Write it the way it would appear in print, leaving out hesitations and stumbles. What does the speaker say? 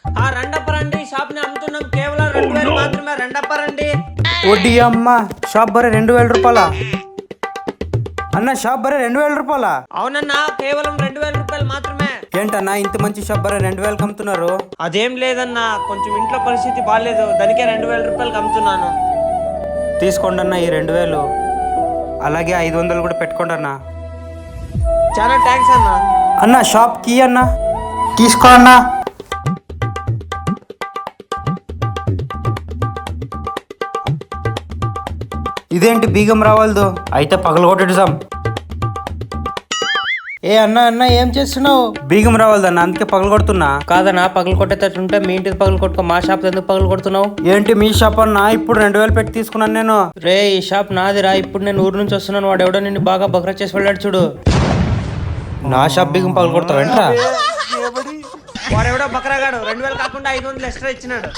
రండప్ప రండి, షాప్ ని అమ్ముతున్నాం, కేవలం 2000 మాత్రమే. రండప్ప రండి. వడ్డీ అమ్మ, షాప్ బరే 2000 రూపాయల? అన్న షాప్ బరే 2000 రూపాయల? అవునన్నా, కేవలం 2000 రూపాయలు మాత్రమే. ఏంటన్నా ఇంత మంచి షాప్ బరే 2000 అమ్ముతున్నారు? అదేం లేదన్నా, కొంచెం ఇంట్లో పరిస్థితి బాగాలేదు, దానికే 2000 రూపాయలకి అమ్ముతున్నాను. తీసుకోండి అన్న ఈ 2000, అలాగే 500 కూడా పెట్టుకోండి అన్న. చాలా థ్యాంక్స్ అన్నా. అన్న షాప్ కీ అన్న తీసుకో అన్న. ఇదేంటి బీగం రావాలదు, అయితే పగలగొట్టేసాం. ఏ అన్న అన్న ఏం చేస్తున్నావు? బీగం రావాలదన్న, అందుకే పగలు కొడుతున్నా. కాదన్నా, పగలు కొట్టేటట్టుంటే మీ ఇంటికి పగలు కొట్టుకో, మా షాప్ ఎందుకు పగలు కొడుతున్నావు? ఏంటి మీ షాప్ అన్న? ఇప్పుడు 2000 పెట్టి తీసుకున్నాను నేను. రే, ఈ షాప్ నాదిరా. ఇప్పుడు నేను ఊరు నుంచి వస్తున్నాను, వాడు ఎవడో నిన్ను బాగా బకరా చేసి వెళ్ళాడు చూడు. నా షాప్ బీగం పగలు కొడతావు ఏంట్రా? వాడెవడో బకరాగాడు 2000 కాకుండా 500 ఎక్స్ట్రా ఇచ్చినాడు.